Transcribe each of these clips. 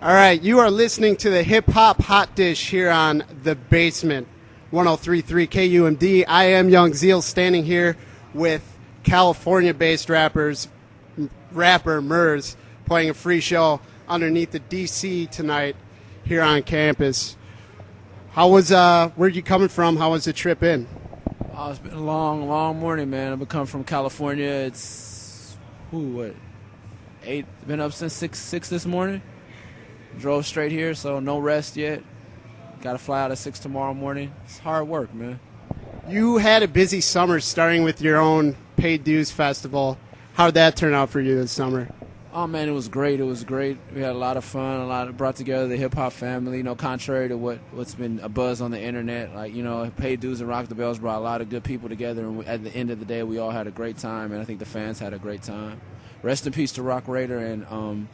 All right, you are listening to the Hip Hop Hot Dish here on The Basement, 103.3 KUMD. I am Young Zeal, standing here with California-based rapper Murs, playing a free show underneath the DC tonight here on campus. How was where'd you coming from? How was the trip in? Oh, it's been a long morning, man. I've come from California. It's 8? Been up since six this morning. Drove straight here, so no rest yet. Got to fly out at 6 tomorrow morning. It's hard work, man. You had a busy summer starting with your own Paid Dues Festival. How did that turn out for you this summer? Oh, man, it was great. We had a lot of fun, brought together the hip-hop family, contrary to what's been a buzz on the internet. Paid Dues and Rock the Bells brought a lot of good people together, and at the end of the day, we all had a great time, and I think the fans had a great time. Rest in peace to Rock Raider and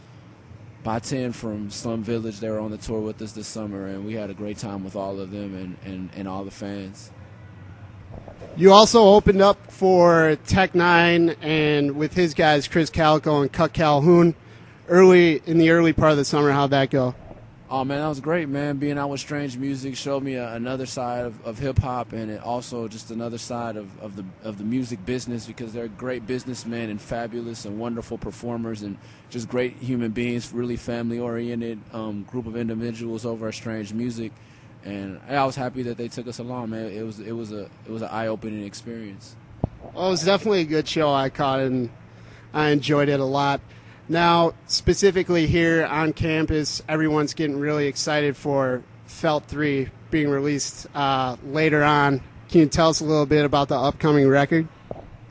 By 10 from Slum Village. They were on the tour with us this summer, and we had a great time with all of them and all the fans. You also opened up for Tech Nine and with his guys, Chris Calico and Cut Calhoun, in the early part of the summer. How'd that go? Oh, man, that was great, man. Being out with Strange Music showed me another side of hip-hop, and it also just another side of the music business, because they're great businessmen and fabulous and wonderful performers and just great human beings, really family-oriented group of individuals over at Strange Music. And I was happy that they took us along, man. It was an eye-opening experience. Well, it was definitely a good show. I caught it, and I enjoyed it a lot. Now, specifically here on campus, everyone's getting really excited for Felt 3 being released later on. Can you tell us a little bit about the upcoming record?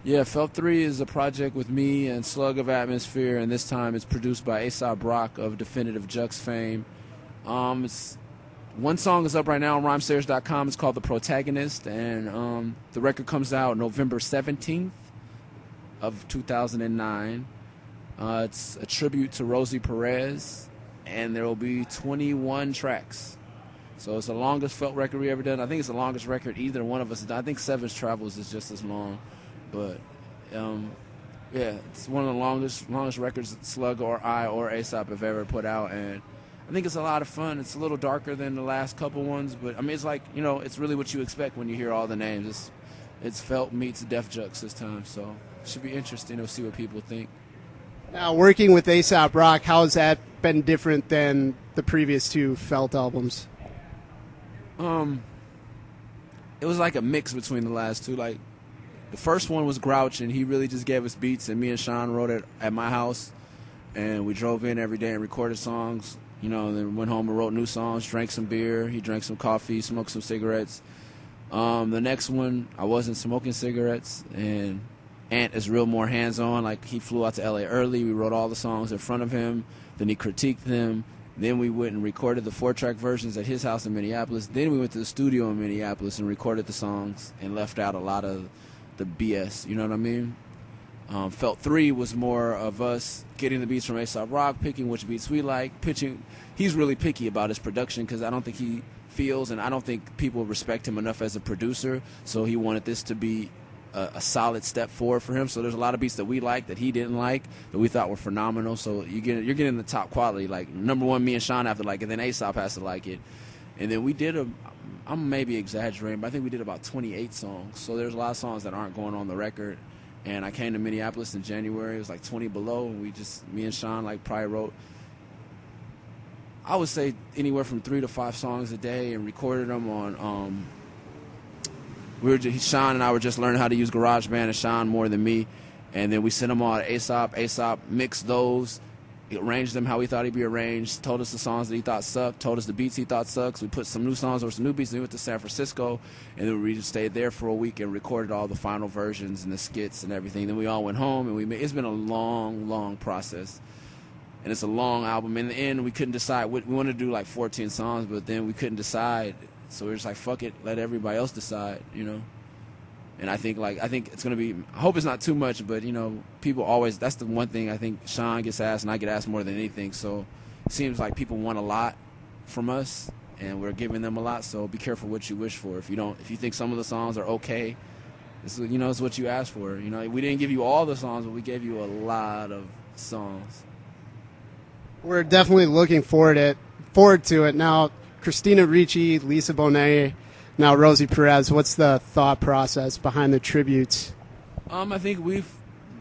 Yeah, Felt 3 is a project with me and Slug of Atmosphere, and this time it's produced by A$AP Rock of Definitive Jux fame. One song is up right now on rhymesayers.com. It's called The Protagonist, and the record comes out November 17th of 2009. It's a tribute to Rosie Perez, and there will be 21 tracks. So it's the longest Felt record we ever done. I think it's the longest record either one of us has done. I think Seven's Travels is just as long. But, yeah, it's one of the longest records Slug or I or A$AP have ever put out. And I think it's a lot of fun. It's a little darker than the last couple ones. But, I mean, it's like, it's really what you expect when you hear all the names. It's Felt meets Def Jux this time. So it should be interesting to see what people think. Now, working with A$AP Rock, how has that been different than the previous two Felt albums? It was like a mix between the last two. Like, the first one was Grouch, and he really just gave us beats, and me and Sean wrote it at my house, and we drove in every day and recorded songs, and then went home and wrote new songs, drank some beer, he drank some coffee, smoked some cigarettes. The next one, I wasn't smoking cigarettes, and Ant is real more hands-on. Like, he flew out to L.A. early. We wrote all the songs in front of him. Then he critiqued them. Then we went and recorded the 4-track versions at his house in Minneapolis. Then we went to the studio in Minneapolis and recorded the songs and left out a lot of the BS. You know what I mean? Felt 3 was more of us getting the beats from A$AP Rock, picking which beats we like, pitching. He's really picky about his production because I don't think he feels, and I don't think people respect him enough as a producer, so he wanted this to be a solid step forward for him. So there's a lot of beats that we like that he didn't like that we thought were phenomenal. So you're getting the top quality. Like, number one, me and Sean have to like it, then A$AP has to like it. And then we did I'm maybe exaggerating, but I think we did about 28 songs. So there's a lot of songs that aren't going on the record. And I came to Minneapolis in January. It was like 20 below, and me and Sean probably wrote, I would say, anywhere from 3 to 5 songs a day, and recorded them on Sean and I were just learning how to use GarageBand, and Sean more than me. And then we sent them all to A$AP. A$AP mixed those, arranged them how he thought he'd be arranged, told us the songs that he thought sucked, told us the beats he thought sucked. We put some new songs or some new beats, and we went to San Francisco, and then we just stayed there for a week and recorded all the final versions and the skits and everything. Then we all went home, and it's been a long process. And it's a long album. In the end, we couldn't decide. We wanted to do like 14 songs, but then we couldn't decide. So we were just like, fuck it, let everybody else decide, And I think it's going to be, I hope it's not too much, but, people always, that's the one thing I think Sean gets asked and I get asked more than anything. So it seems like people want a lot from us, and we're giving them a lot. So be careful what you wish for. If you think some of the songs are okay, it's what you asked for. We didn't give you all the songs, but we gave you a lot of songs. We're definitely looking forward to it. Now, Christina Ricci, Lisa Bonet, now Rosie Perez. What's the thought process behind the tributes? I think we've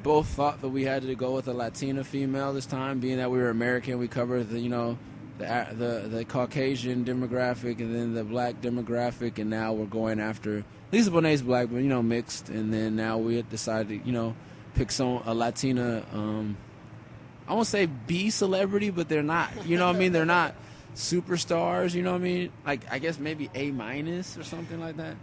both thought that we had to go with a Latina female this time, being that we were American. We covered the Caucasian demographic and then the black demographic, and now we're going after Lisa Bonet's black, but mixed. And then now we had decided to pick a Latina. I won't say B celebrity, but they're not. They're not superstars. Like I guess maybe A- or something like that.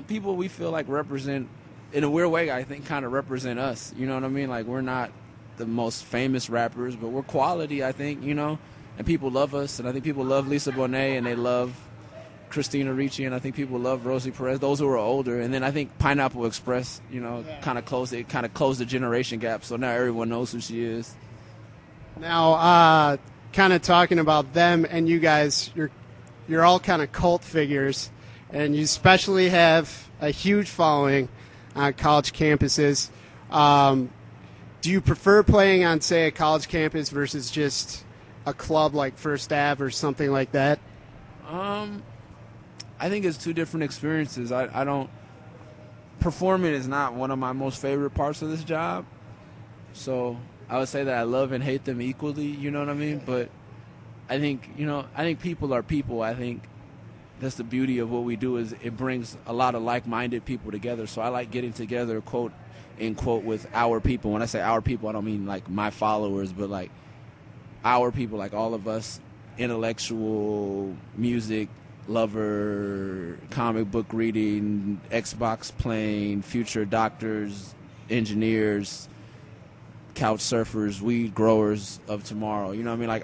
People we feel like represent. In a weird way, I think kind of represent us. You know what I mean? Like, we're not the most famous rappers, but we're quality, I think, and people love us. And I think people love Lisa Bonet, and they love Christina Ricci, and I think people love Rosie Perez, those who are older. And then I think Pineapple Express, kind of closed the generation gap, so now everyone knows who she is. Now, kind of talking about them and you guys, you're all kind of cult figures, and you especially have a huge following on college campuses. Do you prefer playing on, say, a college campus versus just a club like First Ave or something like that? I think it's two different experiences. I don't performing is not one of my most favorite parts of this job, so I would say that I love and hate them equally. You know what I mean? But I think people are people. I think that's the beauty of what we do, is it brings a lot of like-minded people together. So I like getting together, quote unquote, with our people. When I say our people, I don't mean like my followers, but like our people, like all of us, intellectual, music lover, comic book reading, Xbox playing, future doctors, engineers, couch surfers, weed growers of tomorrow. You know what I mean? Like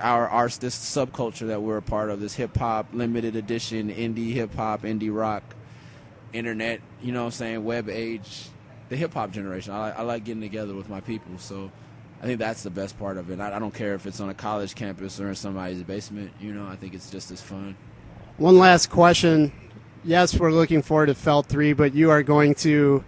this subculture that we're a part of, this hip-hop, limited edition, indie hip-hop, indie rock, internet, web age, the hip-hop generation. I like getting together with my people, so I think that's the best part of it. I don't care if it's on a college campus or in somebody's basement. I think it's just as fun. One last question. Yes, we're looking forward to Felt 3, but you are going to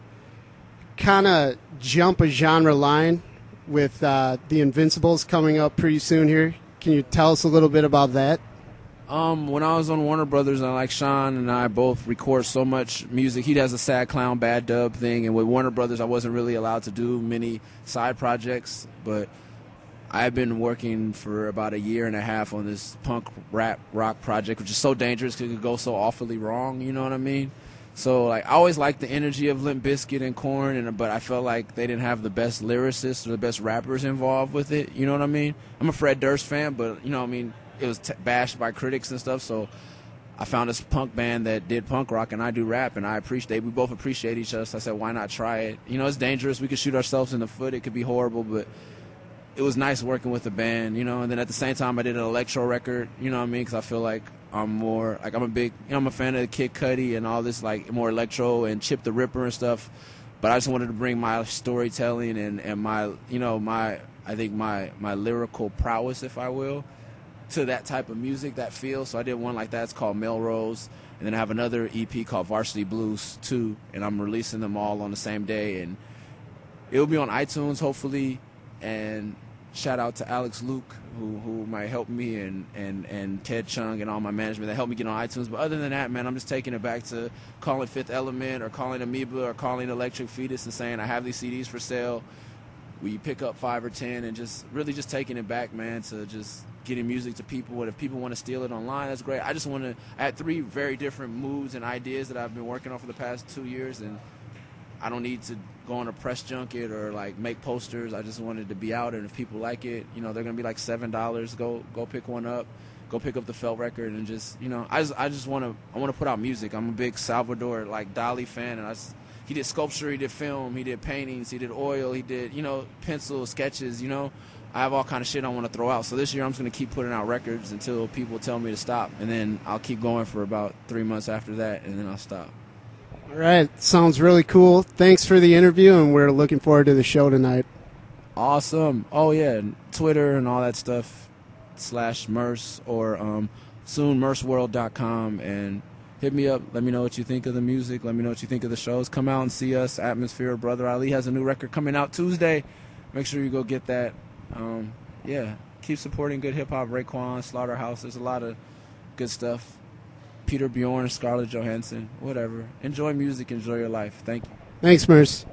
kind of jump a genre line with the Invincibles coming up pretty soon here. Can you tell us a little bit about that? When I was on Warner Brothers, and like Sean and I both record so much music. He has a Sad Clown Bad Dub thing, and with Warner Brothers I wasn't really allowed to do many side projects, but I've been working for about a year and a half on this punk rap rock project, which is so dangerous because it could go so awfully wrong, you know what I mean? So, like, I always liked the energy of Limp Bizkit and Korn, but I felt like they didn't have the best lyricists or the best rappers involved with it. You know what I mean? I'm a Fred Durst fan, but, it was bashed by critics and stuff. So I found this punk band that did punk rock, and I do rap, and we both appreciate each other. So I said, why not try it? It's dangerous. We could shoot ourselves in the foot. It could be horrible, but it was nice working with the band, And then at the same time, I did an electro record, you know what I mean? Because I feel like I'm a big, I'm a fan of Kid Cudi and all this, like, more electro and Chip the Ripper and stuff. But I just wanted to bring my storytelling and my, I think my lyrical prowess, if I will, to that type of music, that feel. So I did one like that. It's called Melrose. And then I have another EP called Varsity Blues 2, and I'm releasing them all on the same day. And it'll be on iTunes, hopefully. And shout out to Alex Luke, who might help me, and Ted Chung and all my management that helped me get on iTunes. But other than that, man, I'm just taking it back to calling Fifth Element or calling Amoeba or calling Electric Fetus and saying I have these CDs for sale. We pick up 5 or 10 and just really just taking it back, man, to just getting music to people. And if people want to steal it online, that's great. I had 3 very different moods and ideas that I've been working on for the past 2 years, and I don't need to go on a press junket or like make posters. I just wanted to be out, and if people like it, they're gonna be like $7. Go pick one up. Go pick up the Felt record, and just I want to put out music. I'm a big Salvador Dali fan, and he did sculpture, he did film, he did paintings, he did oil, he did pencil sketches. I have all kind of shit I want to throw out. So this year I'm just gonna keep putting out records until people tell me to stop, and then I'll keep going for about 3 months after that, and then I'll stop. All right, sounds really cool. Thanks for the interview, and we're looking forward to the show tonight. Awesome. Oh, yeah, Twitter and all that stuff, /Murs, or soon MursWorld.com, and hit me up. Let me know what you think of the music. Let me know what you think of the shows. Come out and see us. Atmosphere. Brother Ali has a new record coming out Tuesday. Make sure you go get that. Yeah. keep supporting good hip hop. Raekwon, Slaughterhouse. There's a lot of good stuff. Peter Bjorn, Scarlett Johansson, whatever. Enjoy music. Enjoy your life. Thank you. Thanks, Murs.